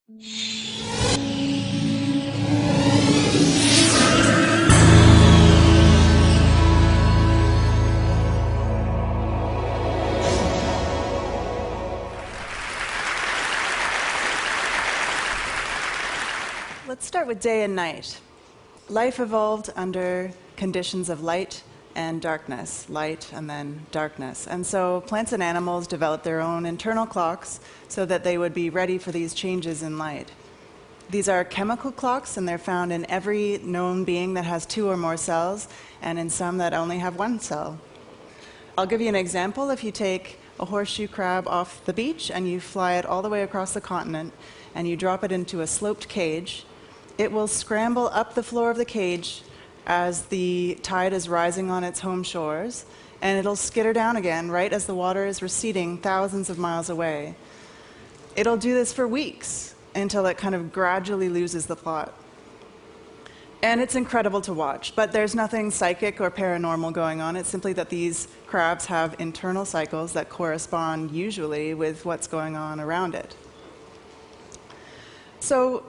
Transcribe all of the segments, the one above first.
Let's start with day and night. Life evolved under conditions of light and darkness, light and then darkness. And so plants and animals developed their own internal clocks so that they would be ready for these changes in light. These are chemical clocks, and they're found in every known being that has 2 or more cells, and in some that only have 1 cell. I'll give you an example. If you take a horseshoe crab off the beach and you fly it all the way across the continent and you drop it into a sloped cage, it will scramble up the floor of the cage as the tide is rising on its home shores, and it'll skitter down again right as the water is receding thousands of miles away. It'll do this for weeks until it kind of gradually loses the plot. And it's incredible to watch, but there's nothing psychic or paranormal going on. It's simply that these crabs have internal cycles that correspond usually with what's going on around it. So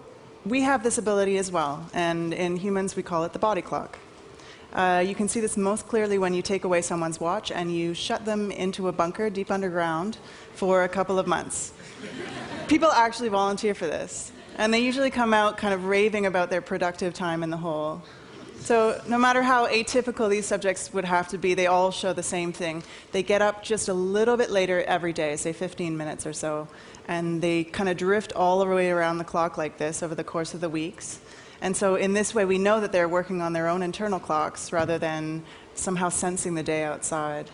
we have this ability as well, and in humans we call it the body clock. You can see this most clearly when you take away someone's watch and you shut them into a bunker deep underground for a couple of months. People actually volunteer for this, and they usually come out kind of raving about their productive time in the hole. So no matter how atypical these subjects would have to be, they all show the same thing. They get up just a little bit later every day, say 15 minutes or so, and they kind of drift all the way around the clock like this over the course of the weeks. And so in this way, we know that they're working on their own internal clocks rather than somehow sensing the day outside.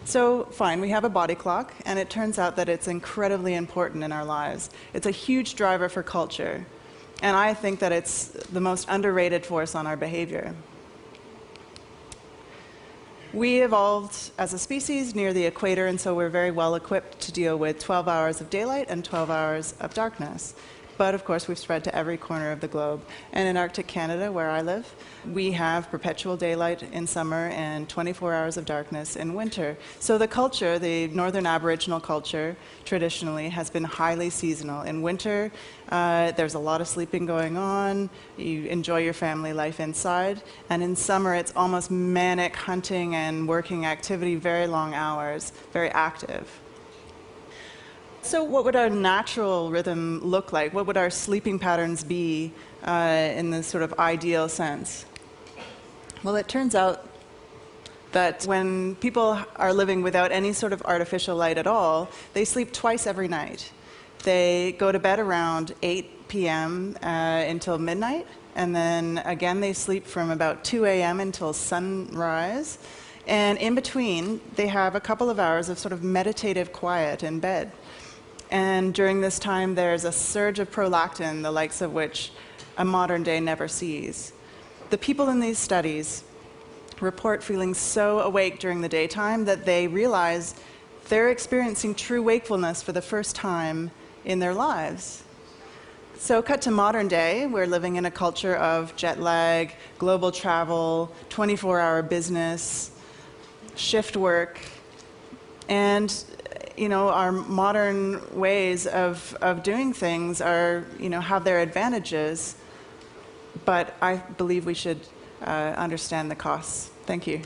So fine, we have a body clock, and it turns out that it's incredibly important in our lives. It's a huge driver for culture, and I think that it's the most underrated force on our behavior. We evolved as a species near the equator, and so we're very well equipped to deal with 12 hours of daylight and 12 hours of darkness. But of course, we've spread to every corner of the globe. And in Arctic Canada, where I live, we have perpetual daylight in summer and 24 hours of darkness in winter. So the culture, the northern Aboriginal culture, traditionally has been highly seasonal. In winter, there's a lot of sleeping going on. You enjoy your family life inside. And in summer, it's almost manic hunting and working activity, very long hours, very active. So what would our natural rhythm look like? What would our sleeping patterns be in this sort of ideal sense? Well, it turns out that when people are living without any sort of artificial light at all, they sleep twice every night. They go to bed around 8 p.m. Until midnight, and then again they sleep from about 2 a.m. until sunrise. And in between, they have a couple of hours of sort of meditative quiet in bed. And during this time, there's a surge of prolactin, the likes of which a modern day never sees. The people in these studies report feeling so awake during the daytime that they realize they're experiencing true wakefulness for the first time in their lives. So cut to modern day, we're living in a culture of jet lag, global travel, 24-hour business, shift work, and our modern ways of doing things are, have their advantages, but I believe we should understand the costs. Thank you.